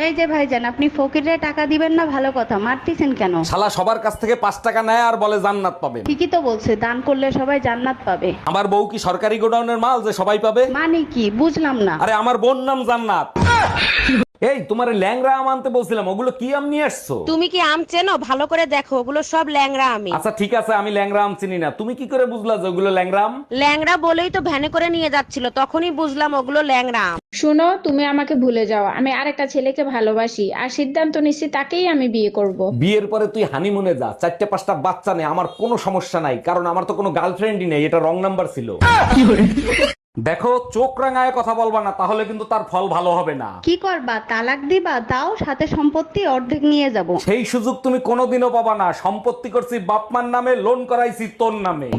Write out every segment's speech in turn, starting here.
এই যে ভাইজান, আপনি ফকিরে টাকা দিবেন না ভালো কথা, মারতেছেন কেন? শালা সবার কাছ থেকে 5 টাকা নেয় আর বলে জান্নাত পাবেন। ঠিকই তো বলছে, দান করলে সবাই জান্নাত পাবে। আমার বউ কি সরকারি গোডাউনের মাল যে সবাই পাবে? মানে কি বুঝলাম না। আরে আমার বোন নাম জান্নাত। এই তোমারে ল্যাংড়া আম আনতে বলছিলাম, ওগুলো কি আম নিয়ে আসছো? তুমি কি আম চেনো? ভালো করে দেখো, ওগুলো সব ল্যাংড়া আমি। আচ্ছা ঠিক আছে, আমি ল্যাংড়া আম চিনি না। তুমি কি করে বুঝলা যে ওগুলো ল্যাংড়া আম? ল্যাংড়া বলেই তো ভ্যানে করে নিয়ে যাচ্ছিল, তখনই বুঝলাম ওগুলো ল্যাংড়া আম। শোনো, তুমি আমাকে ভুলে যাও। আমি আরেকটা ছেলেকে ভালোবাসি আর সিদ্ধান্ত নিচ্ছি তাকেই আমি বিয়ে করব। বিয়ের পরে তুই হানিমুনে যা, 4-5টা বাচ্চা নেই, আমার কোনো সমস্যা নাই, কারণ আমার তো কোনো গার্লফ্রেন্ডই নেই। এটা রং নাম্বার ছিল। দেখো, চোখ রাঙায় কথা বলবা না, তাহলে কিন্তু তার ফল ভালো হবে না। কি করবা, তালাক দিবা? তাও সাথে সম্পত্তি অর্ধেক নিয়ে যাব। সেই সুযোগ তুমি কোনোদিনও পাবা না। সম্পত্তি করছি বাপমার নামে, লোন করাইছি তোর নামে।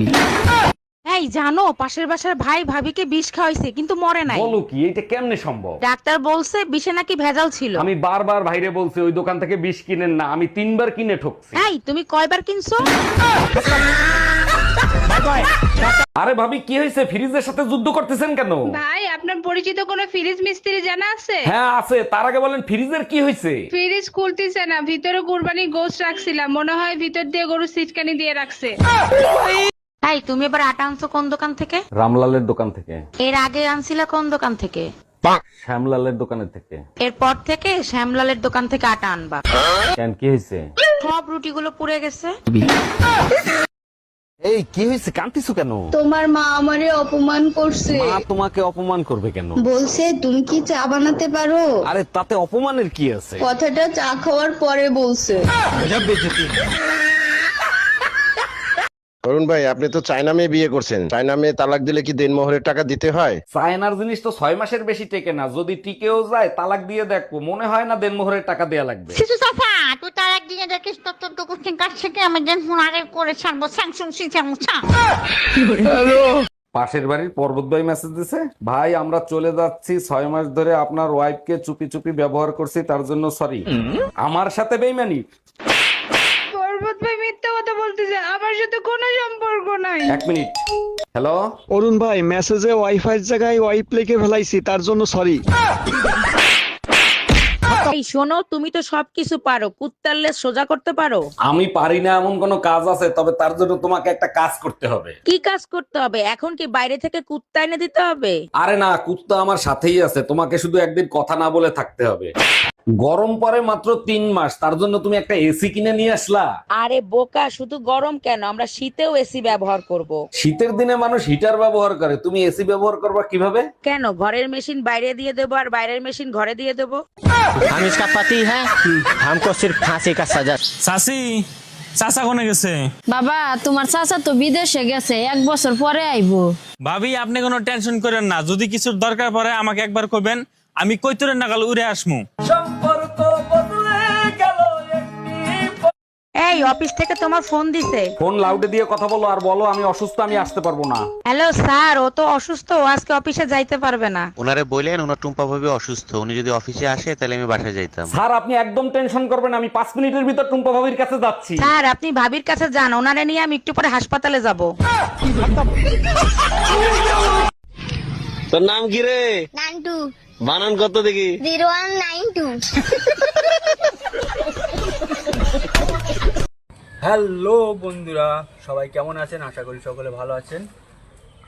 এই জানো, পাশের বাসার ভাই ভাবিকে বিষ খাওয়াইছে কিন্তু মরে নাই। বলো কি, এটা কেমনে সম্ভব? ডাক্তার বলছে বিষে নাকি ভেজাল ছিল। আমি বারবার ভাইরে বলছি ওই দোকান থেকে বিষ কিনেন না, আমি 3বার কিনে ঠকছি। এই তুমি কয়বার কিনছো? আরে ভাবি কি হয়েছে, ফ্রিজের সাথে যুদ্ধ করতেছেন কেন? ভাই, আপনার পরিচিত কোনো ফ্রিজ মিস্ত্রি জানা আছে? হ্যাঁ আছে, তার আগে বলেন ফ্রিজের কি হয়েছে? ফ্রিজ খুলতেছে না, ভিতরে কুরবানি গোশত রাখছিলাম, মনে হয় ভিতর দিয়ে গরু সিটকানি দিয়ে রাখছে। এই তুমি এবার আটা আনছো কোন দোকান থেকে? রামলালের দোকান থেকে। এর আগে আনছিলা কোন দোকান থেকে? শ্যামলালের দোকানের থেকে। এরপর থেকে শ্যামলালের দোকান থেকে আটা আনবা। কেন, কি হয়েছে? সব রুটিগুলো পুড়ে গেছে। এই কি হয়েছে, কাঁদতেছো কেন? তোমার মা আমারে অপমান করছে। মা তোমাকে অপমান করবে কেন? বলছে তুমি কি চা বানাতে পারো। আরে তাতে অপমানের কি আছে? কথাটা চা খাওয়ার পরে বলছে। অরুণ ভাই, আপনি তো চায়না মেয়ে বিয়ে করছেন। চায়না মেয়ে তালাক দিলে কি দেনমোহরের টাকা দিতে হয়? চায়নার জিনিস তো 6 মাসের বেশি টেকে না। যদি টিকেও যায়, তালাক দিয়ে দেখবো, মনে হয় না দেনমোহরের টাকা দেয়া লাগবে। শিশু সাফা, তুই তার একদিনে দেখিস তত্ত্ব কুচিং কাছ থেকে আমি যেন আগে করে ছাড়বো স্যাংসুং সিংসা। পাশের বাড়ির পর্বত ভাই মেসেজ দিছে, ভাই আমরা চলে যাচ্ছি, 6 মাস ধরে আপনার ওয়াইফকে চুপি চুপি ব্যবহার করছি, তার জন্য সরি। আমার সাথে বেইমানি? পর্বত ভাই মিথ্যা কথা বলতেছে, আমার সাথে কোনো সম্পর্ক নাই। 1 মিনিট। হ্যালো অরুণ ভাই, মেসেজে ওয়াইফাই এর জায়গায় ওয়াইপ লিখে ফেলাইছি, তার জন্য সরি। এই শোনো, তুমি তো সবকিছু পারো, কুত্তার লেজ সোজা করতে পারো? আমি পারি না এমন কোন কাজ আছে, তবে তার জন্য তোমাকে একটা কাজ করতে হবে। কি কাজ করতে হবে? এখন কি বাইরে থেকে কুত্তা এনে দিতে হবে? আরে না, কুত্তা আমার সাথেই আছে, তোমাকে শুধু একদিন কথা না বলে থাকতে হবে। গরম পরে মাত্র 3 মাস, তার জন্য তুমি একটা এসি কিনে নিয়ে আসলা। আরে বোকা, শুধু গরম কেন, আমরা শীতেও এসি ব্যবহার করব। শীতের দিনে মানুষ হিটার ব্যবহার করে, তুমি এসি ব্যবহার করবা কিভাবে? কেন, ঘরের মেশিন বাইরে দিয়ে দেবো আর বাইরের মেশিন ঘরে দিয়ে দেবো? हम इसका पति है, हमको सिर्फ फांसी का सजा। চাচি, চাচা কোনে গেছে? বাবা, তোমার চাচা তো বিদেশে গেছে, 1 বছর পরে আইবো। ভাবি আপনি কোনো টেনশন করেন না, যদি কিছুর দরকার পড়ে আমাকে একবার কইবেন, আমি কইতরে নাগাল উড়ে আসমু। এই অফিস থেকে তোমার ফোন দিছে। ফোন লাউডে দিয়ে কথা বলো আর বলো আমি অসুস্থ, আমি আসতে পারবো না। হ্যালো স্যার, ও তো অসুস্থ, ও আজকে অফিসে যাইতে পারবে না। ওনারে বললেন ওনার টুম্পা ভাবি অসুস্থ, উনি যদি অফিসে আসে তাহলে আমি বাসায় যাইতাম। স্যার আপনি একদম টেনশন করবেন, আমি 5 মিনিটের ভিতর টুম্পা ভাবির কাছে যাচ্ছি। স্যার আপনি ভাবির কাছে যান, ওনারে নিয়ে আমি একটু পরে হাসপাতালে যাব। তোর নাম কি রে? নান্টু বানান কত দেখি? 0192। হ্যালো বন্ধুরা, সবাই কেমন আছেন? আশা করি সকলে ভালো আছেন।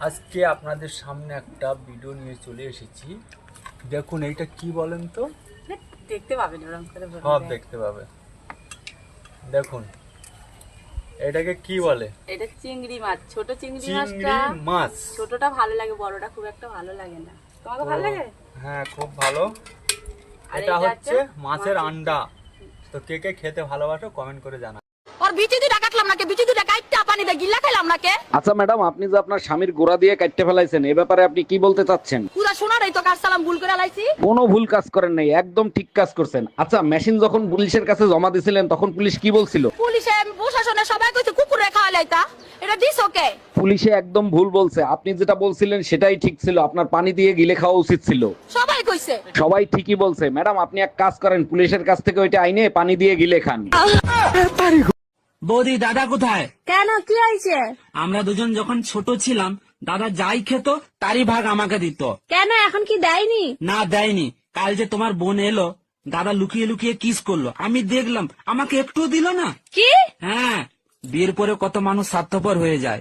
আজকে আপনাদের সামনে একটা ভিডিও নিয়ে চলে এসেছি। দেখুন এইটা কি বলেন তো? দেখতে পাবেন, সব দেখতে পাবে। দেখুন এটাকে কি বলে? এটা চিংড়ি মাছ, ছোট চিংড়ি চিংড়ি মাছ। ছোটটা ভালো লাগে, বড়টা খুব একটা ভালো লাগে না। তোমাকে ভালো লাগে? হ্যাঁ খুব ভালো। এটা হচ্ছে মাছের আন্ডা। তো কে কে খেতে ভালোবাসো কমেন্ট করে জানা। ওর বিচি দুটা কাটলাম নাকি, বিচি দুটা কাটতে পানি দিয়ে গিলা খাইলাম নাকি? আচ্ছা ম্যাডাম, আপনি যে আপনার স্বামীর গোড়া দিয়ে কাটতে ফেলাইছেন, এ ব্যাপারে আপনি কি বলতে চাচ্ছেন? পুরা শোনারই তো কাজ সালাম ভুল করে লাইছি। কোনো ভুল কাজ করেন নাই, একদম ঠিক কাজ করছেন। আচ্ছা মেশিন যখন পুলিশের কাছে জমা দিছিলেন তখন পুলিশ কি বলছিল? পুলিশে প্রশাসনে সবাই কইছে কুকুরে খাওয়া লাইতা, এটা দিছ ওকে? পুলিশে একদম ভুল বলছে, আপনি যেটা বলছিলেন সেটাই ঠিক ছিল, আপনার পানি দিয়ে গিলে খাওয়া উচিত ছিল। সবাই কইছে। সবাই ঠিকই বলছে ম্যাডাম, আপনি এক কাজ করেন, পুলিশের কাছ থেকে ওইটা আইনে পানি দিয়ে গিলে খান। বৌদি, দাদা কোথায়? কেন, কি হয়েছে? আমরা দুজন যখন ছোট ছিলাম, দাদা যাই খেত তারই ভাগ আমাকে দিত। কেন, এখন কি দেয়নি? না দেয়নি, কাল যে তোমার বোন এলো দাদা লুকিয়ে লুকিয়ে কিস করলো, আমি দেখলাম, আমাকে একটুও দিল না। কি? হ্যাঁ, বিয়ের পরে কত মানুষ স্বার্থপর হয়ে যায়।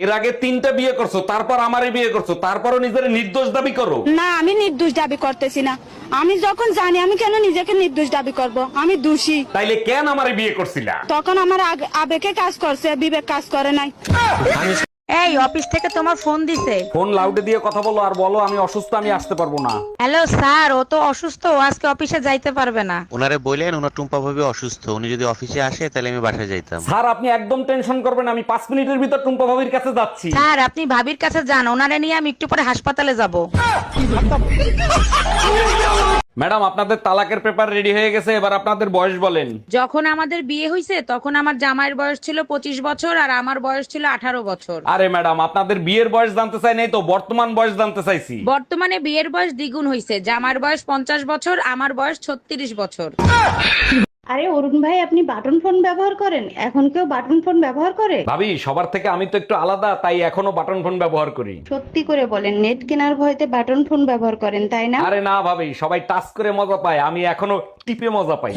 এর আগে 3টা বিয়ে করছো, তারপর আমারে বিয়ে করছো, তারপরও নিজের নির্দোষ দাবি করো। না, আমি নির্দোষ দাবি করতেছি না। আমি যখন জানি, আমি কেন নিজেকে নির্দোষ দাবি করব? আমি দোষী। তাইলে কেন আমারে বিয়ে করছিলা? তখন আমার আবেগে কাজ করছে, বিবেক কাজ করে নাই। এই অফিস থেকে তোমার ফোন দিছে। ফোন লাউডে দিয়ে কথা বলো আর বলো আমি অসুস্থ, আমি আসতে পারবো না। হ্যালো স্যার, ও তো অসুস্থ, ও আজকে অফিসে যাইতে পারবে না। ওনারে বললেন ওনার টুম্পা ভাবি অসুস্থ, উনি যদি অফিসে আসে তাহলে আমি বাসায় যাইতাম। স্যার আপনি একদম টেনশন করবেন, আমি 5 মিনিটের ভিতর টুম্পা ভাবির কাছে যাচ্ছি। স্যার আপনি ভাবির কাছে যান, ওনারে নিয়ে আমি একটু পরে হাসপাতালে যাব। ম্যাডাম আপনাদের তালাকের পেপার রেডি হয়ে গেছে, এবার আপনাদের বয়স বলেন। যখন আমাদের বিয়ে হয়েছে তখন আমার জামাইয়ের বয়স ছিল 25 বছর আর আমার বয়স ছিল 18 বছর। আরে ম্যাডাম আপনাদের বিয়ের বয়স জানতে চাই নাই তো, বর্তমান বয়স জানতে চাইছি। বর্তমানে বিয়ের বয়স দ্বিগুণ হয়েছে, জামার বয়স 50 বছর, আমার বয়স 36 বছর। আরে অরুণ ভাই, আপনি বাটন ফোন ব্যবহার করেন? এখন কেউ বাটন ফোন ব্যবহার করে? ভাবি সবার থেকে আমি তো একটু আলাদা, তাই এখনো বাটন ফোন ব্যবহার করি। সত্যি করে বলেন, নেট কেনার ভয়তে বাটন ফোন ব্যবহার করেন, তাই না? আরে না ভাবি, সবাই টাচ করে মজা পায়, আমি এখনো টিপে মজা পাই।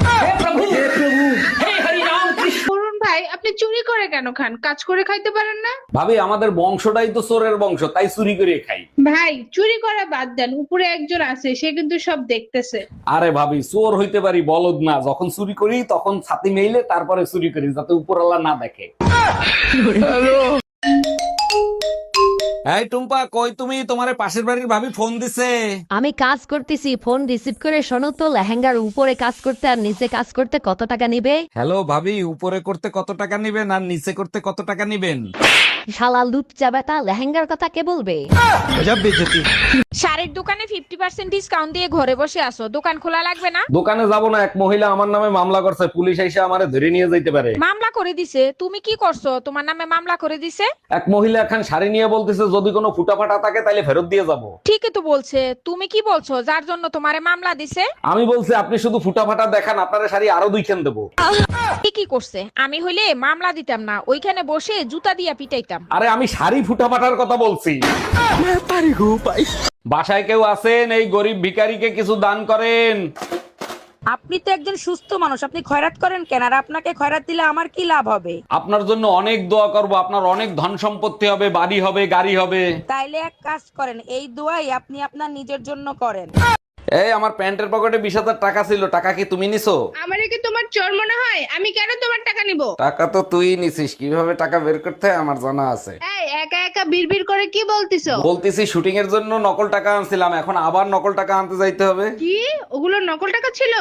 অরুণ ভাই, আপনি চুরি করে কেন খান? কাজ করে খাইতে পারেন না? ভাবি আমাদের বংশটাই তো চোরের বংশ, তাই চুরি করে খাই। ভাই চুরি করা বাদ দেন, উপরে একজন আছে, সে কিন্তু সব দেখতেছে। আরে ভাবি চোর হইতে পারি, বলদ না। যখন চুরি করি তখন ছাতি মেইলে তারপরে চুরি করি, যাতে উপরওয়ালা না দেখে। এই টুম্পা, কই তুমি? তোমারে পাশের বাড়ির ভাবি ফোন দিছে। আমি কাজ করতেছি, ফোন রিসিভ করে শোনো তো, লেহেঙ্গার উপরে কাজ করতে আর নিচে কাজ করতে কত টাকা নিবে? হ্যালো ভাবি, উপরে করতে কত টাকা নিবেন আর নিচে করতে কত টাকা নিবেন? শালা লুচ্চা বেটা, লেহেঙ্গার কথা কে বলবে? শাড়ির দোকানে 50% ডিসকাউন্ট দিয়ে ঘরে বসে আছো, দোকান খোলা লাগবে না? দোকানে যাব না, এক মহিলা আমার নামে মামলা করছে, পুলিশ এসে আমারে ধরে নিয়ে যাইতে পারে। মামলা করে দিছে? তুমি কি করছো? তোমার নামে মামলা করে দিছে? এক মহিলা এখন শাড়ি নিয়ে বলতেছে যদি কোনো ফুটা ফাটা থাকে তাহলে ফেরত দিয়ে যাব। ঠিকই তো বলছে। তুমি কি বলছো যার জন্য তোমারে মামলা দিছে? আমি বলছি আপনি শুধু ফুটা ফাটা দেখান, আপনার শাড়ি আরো 2 খান দেবো। কি করছে? আমি হইলে মামলা দিতাম না, ওইখানে বসে জুতা দিয়া পিটাইতাম। আরে আমি শাড়ি ফুটা ফাটার কথা বলছি। বাসায় কেউ আছেন? এই গরিব ভিখারিকে কিছু দান করেন। আপনি তো একজন সুস্থ মানুষ, আপনি খয়রাত করেন কেন? আর আপনাকে খয়রাত দিলে আমার কি লাভ হবে? আপনার জন্য অনেক দোয়া করব, আপনার অনেক ধন সম্পত্তি হবে, বাড়ি হবে, গাড়ি হবে। তাইলে এক কাজ করেন, এই দোয়াই আপনি আপনার নিজের জন্য করেন। এই আমার প্যান্টের পকেটে 20,000 টাকা ছিল, টাকা কি তুমি নিছো? আমারে কি তোমার চোর মনে হয়? আমি কেন তোমার টাকা নিব? টাকা তো তুই নিছিস, কিভাবে টাকা বের করতে হয় আমার জানা আছে। এই একা একা বিড়বিড় করে কি বলতিছো? বলতেছি শুটিং এর জন্য নকল টাকা আনছিলাম, এখন আবার নকল টাকা আনতে যাইতে হবে। কি ওগুলো নকল টাকা ছিল?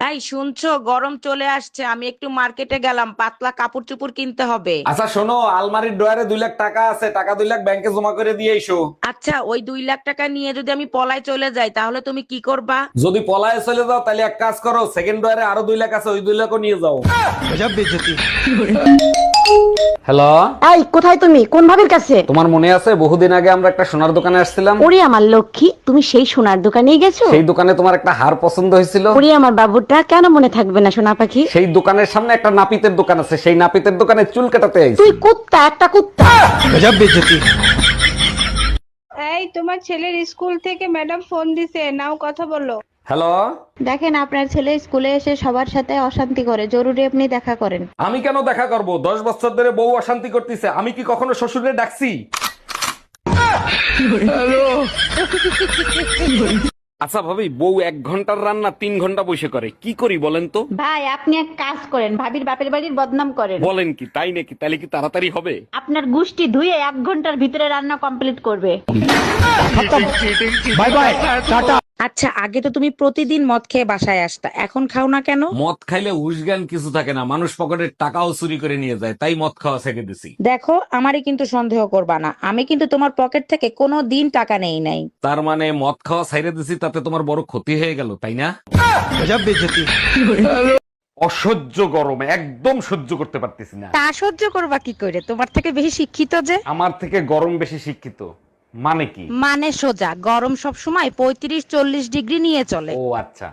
তাই শুনছো, গরম চলে আসছে, আমি একটু মার্কেটে গেলাম, পাতলা কাপড় চোপড় কিনতে হবে। আচ্ছা শোনো, আলমারির ড্রয়ারে 2 লাখ টাকা আছে, টাকা 2 লাখ ব্যাংকে জমা করে দিয়ে এসো। আচ্ছা, ওই 2 লাখ টাকা নিয়ে যদি আমি পলায় চলে যাই তাহলে তুমি কি করবা? যদি পলায়ে চলে যাও তাহলে এক কাজ করো, সেকেন্ড ড্রয়ারে আরো 2 লাখ আছে, ওই 2 লাখও নিয়ে যাও। হ্যালো, এই কোথায় তুমি? কোন ভাবির কাছে? তোমার মনে আছে বহুদিন আগে আমরা একটা সোনার দোকানে আসছিলাম? ওরে আমার লক্ষ্মী, তুমি সেই সোনার দোকানেই গেছো? সেই দোকানে তোমার একটা হার পছন্দ হয়েছিল। ওরে আমার বাবুটা, কেন মনে থাকবে না সোনা পাখি? সেই দোকানের সামনে একটা নাপিতের দোকান আছে, সেই নাপিতের দোকানে চুল কাটাতে আইছি। তুই কুত্তা, একটা কুত্তা। এই তোমার ছেলের স্কুল থেকে ম্যাডাম ফোন দিছে, নাও কথা বলো। হ্যালো, দেখেন, আপনার ছেলে স্কুলে এসে সবার সাথে অশান্তি করে, জরুরি আপনি দেখা করেন। আমি কেন দেখা করব? 10 বছর ধরে বউ অশান্তি করতেছে, আমি কি কখনো শ্বশুরে ডাকছি? আচ্ছা ভাবি, বউ 1 ঘন্টার রান্না 3 ঘন্টা বসে করে, কি করি বলেন তো? ভাই আপনি এক কাজ করেন, ভাবির বাপের বাড়ির বদনাম করেন। বলেন কি? তাই নাকি? তাহলে কি তাড়াতাড়ি হবে? আপনার গুষ্টি ধুয়ে 1 ঘন্টার ভিতরে রান্না কমপ্লিট করবে। Bye bye, tata. আচ্ছা, আগে তো তুমি প্রতিদিন মদ খেয়ে বাসায় আসতা, এখন খাও না কেন? মদ খাইলে উসগান কিছু থাকে না, মানুষ পকেটের টাকাও চুরি করে নিয়ে যায়, তাই মদ খাওয়া ছেড়ে দিছি। দেখো, আমারই কিন্তু সন্দেহ করবা না, আমি কিন্তু তোমার পকেট থেকে কোনো দিন টাকা নেই নাই। তার মানে মদ খাওয়া ছেড়ে দিছি, তাতে তোমার বড় ক্ষতি হয়ে গেল, তাই না? অসহ্য গরম, একদম সহ্য করতে পারতেছি না। তা সহ্য করবা কি করে? তোমার থেকে বেশি শিক্ষিত যে। আমার থেকে গরম বেশি শিক্ষিত মানে কি? মানে সোজা, গরম সব সময় 35-40 ডিগ্রি নিয়ে চলে। ও আচ্ছা।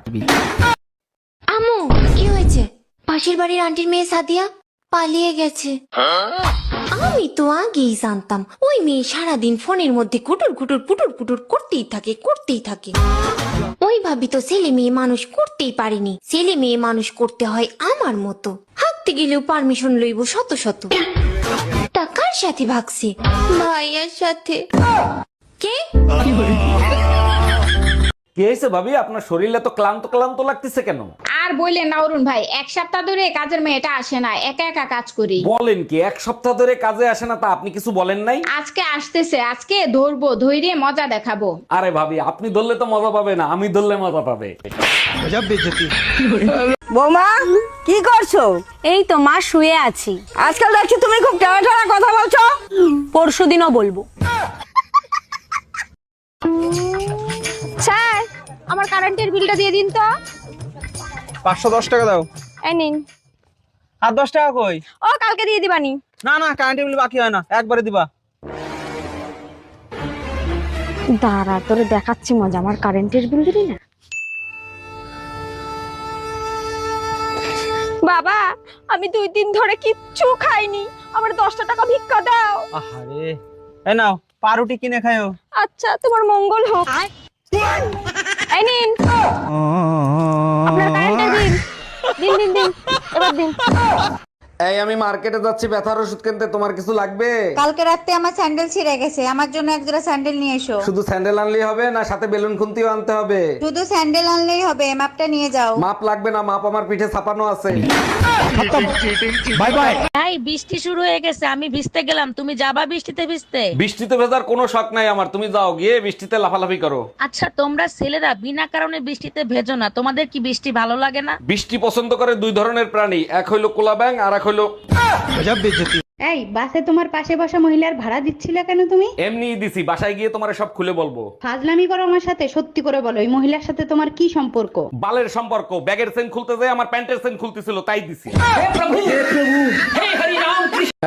আম্মু কি হয়েছে? পাশের বাড়ির আন্টির মেয়ে সাদিয়া পালিয়ে গেছে। আমি তো আগেই জানতাম ওই মেয়ে সারাদিন ফোনের মধ্যে কুটুর কুটুর পুটুর পুটুর করতেই থাকে। ওই ভাবি তো ছেলে মেয়ে মানুষ করতেই পারেনি, ছেলে মেয়ে মানুষ করতে হয় আমার মতো। হাঁটতে গেলেও পারমিশন লইব শত শত। টাকার সাথে ভাগছে, ভাইয়ার সাথে। কে কি হয়েছে ভাবি, আপনার শরীরে তো ক্লান্ত ক্লান্ত লাগতেছে কেন? আর বললেন না অরুণ ভাই, এক সপ্তাহ ধরে কাজের মেয়েটা আসে না, একা একা কাজ করি। বলেন কি, এক সপ্তাহ ধরে কাজে আসে না? তা আপনি কিছু বলেন নাই? আজকে আসতেছে, আজকে ধরবো, ধৈর্য মজা দেখাবো। আরে ভাবি, আপনি ধরলে তো মজা পাবে না, আমি ধরলে মজা পাবে। বৌমা কি করছো? এই তো মা, শুয়ে আছি। আজকাল দেখছি তুমি খুব টেরা টেরা কথা বলছো। পরশুদিনও বলবো। স্যার, আমার কারেন্টের বিলটা দিয়ে দিন তো। 510 টাকা দাও। এই নিন। আর 10 টাকা কই? ও কালকে দিয়ে দিবানি। না না, কারেন্টের বিল বাকি হয় না, একবারে দিবা। দাঁড়া, তোরে দেখাচ্ছি মজা। আমার কারেন্টের বিল দিবি না? বাবা, আমি 2 দিন ধরে কিচ্ছু খাইনি, আমার 10 টাকা ভিক্ষা দাও। আহারে, এই নাও পাউরুটি কিনে খাও। আচ্ছা, তোমার মঙ্গল হোক। এই নিন আপনার কারেন্টের বিল। দিন দিন দিন, এবার দিন। এই আমি মার্কেটে যাচ্ছি ব্যথার ওষুধ কিনতে, তোমার কিছু লাগবে? কালকে রাতে আমার স্যান্ডেল ছিঁড়ে গেছে, আমার জন্য এক জোড়া স্যান্ডেল নিয়ে এসো। শুধু স্যান্ডেল আনলেই হবে না, সাথে বেলুন খুন্তিও আনতে হবে? শুধু স্যান্ডেল আনলেই হবে, মাপটা নিয়ে যাও। মাপ লাগবে না, মাপ আমার পিঠে ছাপানো আছে। Bye bye. এই বৃষ্টি শুরু হয়ে গেছে, আমি ভিজতে গেলাম, তুমি যাবা বৃষ্টিতে ভিজতে? বৃষ্টিতে ভেজার কোনো শখ নাই আমার, তুমি যাও গিয়ে বৃষ্টিতে লাফালাফি করো। আচ্ছা, তোমরা ছেলেরা বিনা কারণে বৃষ্টিতে ভেজো না, তোমাদের কি বৃষ্টি ভালো লাগে না? বৃষ্টি পছন্দ করে 2 ধরনের প্রাণী, এক হইলো কোলা ব্যাং আর এক হইলো। এই বাসে তোমার পাশে বসা মহিলার ভাড়া দিচ্ছিলে কেন তুমি? এমনিই দিছি, বাসায় গিয়ে তোমার সব খুলে বলবো। ফাজলামি করো আমার সাথে, সত্যি করে বলো এই মহিলার সাথে তোমার কি সম্পর্ক? বালের সম্পর্ক, ব্যাগের চেন খুলতে যায় আমার প্যান্টের চেন খুলতেছিল, তাই দিছি।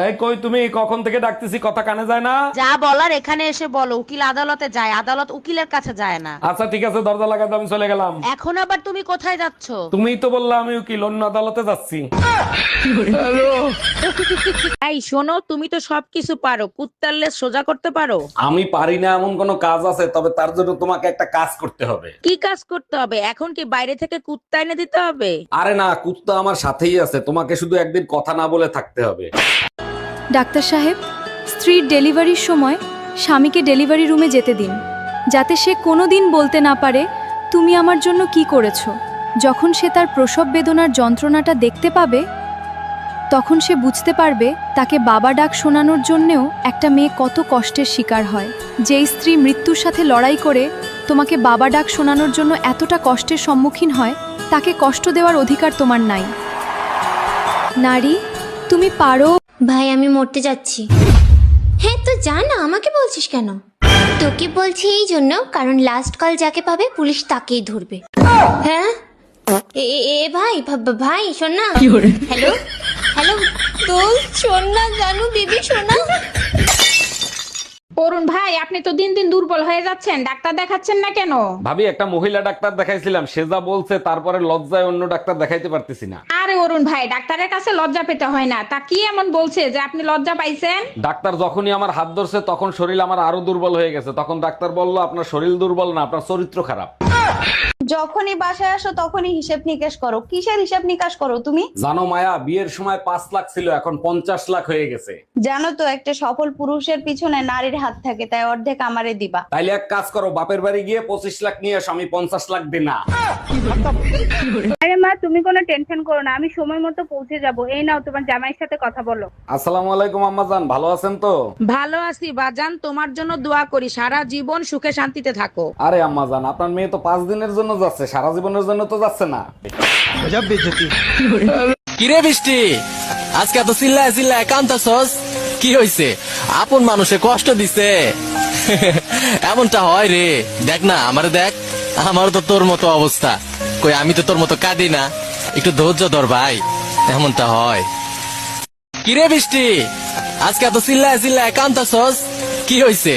এই কই তুমি, কখন থেকে ডাকতেছি, কথা কানে যায় না? যা বলার এখানে এসে বলো, উকিল আদালতে যায়, আদালত উকিলের কাছে যায় না। আচ্ছা ঠিক আছে, দরজা লাগাতে আমি চলে গেলাম। এখন আবার তুমি কোথায় যাচ্ছ? তুমিই তো বললা আমি উকিল, অন্য আদালতে যাচ্ছি। এই শোনো, তুমি তো সবকিছু পারো, কুত্তার লেজ সোজা করতে পারো? আমি পারি না এমন কোনো কাজ আছে, তবে তার জন্য তোমাকে একটা কাজ করতে হবে। কি কাজ করতে হবে? এখন কি বাইরে থেকে কুত্তা এনে দিতে হবে? আরে না, কুত্তা আমার সাথেই আছে, তোমাকে শুধু একদিন কথা না বলে থাকতে হবে। ডাক্তার সাহেব, স্ত্রীর ডেলিভারির সময় স্বামীকে ডেলিভারি রুমে যেতে দিন, যাতে সে কোনোদিন বলতে না পারে তুমি আমার জন্য কি করেছো। যখন সে তার প্রসব বেদনার যন্ত্রণাটা দেখতে পাবে, তখন সে বুঝতে পারবে তাকে বাবা ডাক শোনানোর জন্যেও একটা মেয়ে কত কষ্টের শিকার হয়। যেই স্ত্রী মৃত্যুর সাথে লড়াই করে তোমাকে বাবা ডাক শোনানোর জন্য এতটা কষ্টের সম্মুখীন হয়, তাকে কষ্ট দেওয়ার অধিকার তোমার নাই। নারী, তুমি পারো। ভাই, আমি মরতে যাচ্ছি। হ্যাঁ তো জানা, আমাকে বলছিস কেন? তোকে বলছি এই জন্য, কারণ লাস্ট কল যাকে পাবে পুলিশ তাকেই ধরবে। হ্যাঁ ভাই, ভাই শোন না। হ্যালো হ্যালো, তো শোন না জানু, বেবি শোনা। অরুণ ভাই, আপনি তো দিন দিন দুর্বল হয়ে যাচ্ছেন, ডাক্তার দেখাচ্ছেন না কেন? ভাবি, একটা মহিলা ডাক্তার দেখাইছিলাম, সে যা বলছে তারপরে লজ্জায় অন্য ডাক্তার দেখাইতে পারতেছি না। আরে অরুণ ভাই, ডাক্তারের কাছে লজ্জা পেতে হয় না। তা কি এমন বলছে যে আপনি লজ্জা পাইছেন? ডাক্তার যখনই আমার হাত ধরছে তখন শরীর আমার আরো দুর্বল হয়ে গেছে, তখন ডাক্তার বলল আপনার শরীর দুর্বল না, আপনার চরিত্র খারাপ। যখনই বাসায় আসো তখনই হিসেব নিকাশ করো। কিসের হিসেব নিকাশ করো তুমি? জানো মায়া, বিয়ের সময় 5 লাখ ছিল, এখন 50 লাখ হয়ে গেছে। জানো তো, একটা সফল পুরুষের পিছনে নারীর হাত থাকে, তাই অর্ধেক আমারে দিবা। তাইলে এক কাজ করো, বাপের বাড়ি গিয়ে 25 লাখ নিয়ে এসো, আমি 50 লাখ দিই না। আরে মা, তুমি কোনো টেনশন করো না, আমি সময় মতো পৌঁছে যাব। এই নাও, তোমার জামাইয়ের সাথে কথা বলো। আসসালামু আলাইকুম আম্মা জান, ভালো আছেন তো? ভালো আছি বাজান, তোমার জন্য দোয়া করি, সারা জীবন সুখে শান্তিতে থাকো। আরে আম্মা জান, আপনার মেয়ে তো 5 দিনের জন্য যাচ্ছে, সারা জীবনের জন্য তো যাচ্ছে না। কিরে বৃষ্টি, আজকে এত চিল্লায় চিল্লায় কান্তাছস, কি হইছে? আপন মানুষে কষ্ট দিছে, এমনটা হয় রে। দেখ না আমারে, দেখ আমার তো তোর মতো অবস্থা। কই আমি তো তোর মতো কাঁদি না, একটু ধৈর্য ধর ভাই, এমনটা হয়। কিরে বৃষ্টি, আজকে এত চিল্লায় চিল্লায় কান্তাছস, কি হইছে?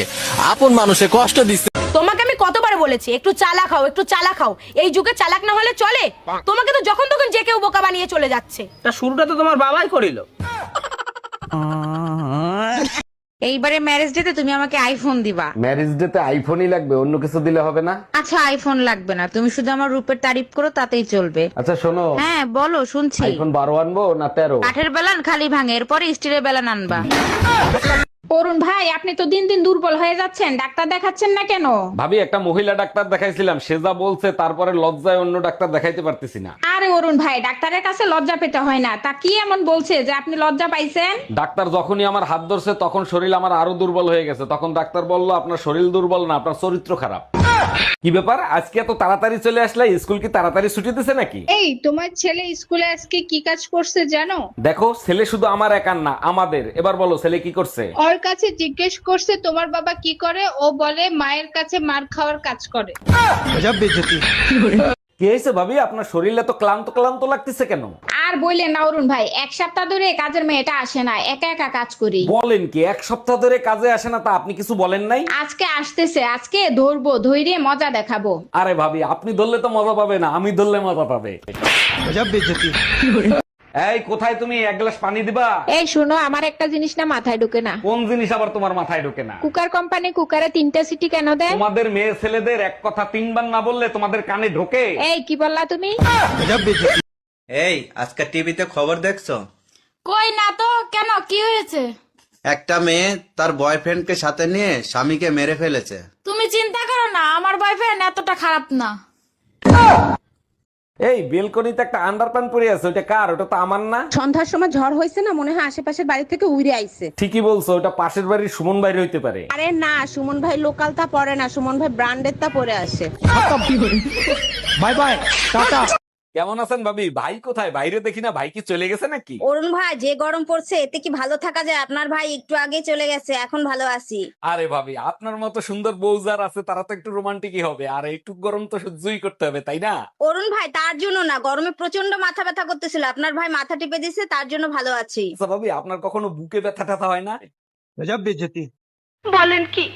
আপন মানুষে কষ্ট দিছে। তোমাকে আমি কতবার বলেছি একটু চালাক হও, একটু চালাক হও। এই যুগে চালাক না হলে চলে? তোমাকে তো যখন তখন যে কেউ বোকা বানিয়ে চলে যাচ্ছে। তা শুরুটা তো তোমার বাবাই করিল। এইবারে ম্যারেজ ডেতে তুমি আমাকে আইফোন দিবা। ম্যারেজ ডেতে আইফোনই লাগবে, অন্য কিছু দিলে হবে না? আচ্ছা আইফোন লাগবে না, তুমি শুধু আমার রূপের তারিফ করো তাতেই চলবে। আচ্ছা শোনো, হ্যাঁ বলো শুনছি। আইফোন 12 আনবো না 13? কাঠের বেলান খালি ভাঙে, এরপরে স্টিলের বেলান আনবা। অরুণ ভাই, আপনি তো দিন দিন দুর্বল হয়ে যাচ্ছেন, ডাক্তার দেখাচ্ছেন না কেন? ভাবি, একটা মহিলা ডাক্তার দেখাইছিলাম, সে যা বলছে তারপরে লজ্জায় অন্য ডাক্তার দেখাইতে পারতেছি না। আরে অরুণ ভাই, ডাক্তারের কাছে লজ্জা পেতে হয় না। তা কি এমন বলছে যে আপনি লজ্জা পাইছেন? ডাক্তার যখনই আমার হাত ধরছে তখন শরীর আমার আরো দুর্বল হয়ে গেছে। তখন ডাক্তার বলল, আপনার শরীর দুর্বল না, আপনার চরিত্র খারাপ। কি ব্যাপার, আজকে এত তাড়াতাড়ি চলে আসলে? স্কুল কি তাড়াতাড়ি ছুটি দিছে নাকি? এই তোমার ছেলে স্কুলে আজকে কি কাজ করছে জানো? দেখো, ছেলে শুধু আমার একার না, আমাদের। এবার বলো, ছেলে কি করছে? ওর কাছে জিজ্ঞেস করছে তোমার বাবা কি করে, ও বলে মায়ের কাছে মার খাওয়ার কাজ করে। কি হয়েছে ভাবি, আপনার শরীরে তো ক্লান্ত ক্লান্ত লাগতেছে কেন? আর বললেন না অরুণ ভাই, এক সপ্তাহ ধরে কাজের মেয়েটা আসে না, একা একা কাজ করি। বলেন কি, এক সপ্তাহ ধরে কাজে আসে না? তা আপনি কিছু বলেন নাই? আজকে আসতেছে, আজকে ধরবো, ধৈর্য মজা দেখাবো। আরে ভাবি, আপনি ধরলে তো মজা পাবে না, আমি ধরলে মজা পাবে। এই কোথায় তুমি, এক গ্লাস পানি দিবা? এই শোনো, আমার একটা জিনিস না মাথায় ঢুকে না। কোন জিনিস আবার তোমার মাথায় ঢোকে না? কুকার কোম্পানি কুকারে 3টা সিটি কেন দেয়? তোমাদের মেয়ে ছেলেদের এক কথা 3 বার না বললে তোমাদের কানে ঢোকে? এই কি বললা তুমি? এই আজকে টিভিতে খবর দেখছো? কই না তো, কেন কি হয়েছে? একটা মেয়ে তার বয়ফ্রেন্ডকে সাথে নিয়ে স্বামীকে মেরে ফেলেছে। তুমি চিন্তা করো না, আমার বয়ফ্রেন্ড এতটা খারাপ না। এই বেলকনিতে একটা আন্ডারপ্যান্ট পরে আছে, ওটা কার? ওটা তো আমার না। সন্ধ্যার সময় ঝড় হয়েছে না, মনে হয় আশেপাশের বাড়ি থেকে উড়ে আইছে। ঠিকই বলছো, ওটা পাশের বাড়ির সুমন বাইরে হইতে পারে। আরে না, সুমন ভাই লোকাল তা পরে না, সুমন ভাই ব্র্যান্ডের তা পরে আসে। Bye bye, tata. কেমন আছেন ভাবি? ভাই কোথায়? বাইরে দেখি না, ভাই কি চলে গেছে নাকি? অরুণ ভাই, যে গরম পড়ছে এতে কি ভালো থাকা যায়? আপনার ভাই একটু আগে চলে গেছে, এখন ভালো আছি। আরে ভাবি, আপনার মতো সুন্দর বউ যার আছে তারা তো একটু রোমান্টিকই হবে, আর একটু গরম তো সহ্যই করতে হবে, তাই না? অরুণ ভাই, তার জন্য না, গরমে প্রচন্ড মাথা ব্যথা করতেছিল, আপনার ভাই মাথা টিপে দিছে, তার জন্য ভালো আছি। আচ্ছা ভাবি, আপনার কখনো বুকে ব্যথা ট্যাথা হয় না? বলেন কি?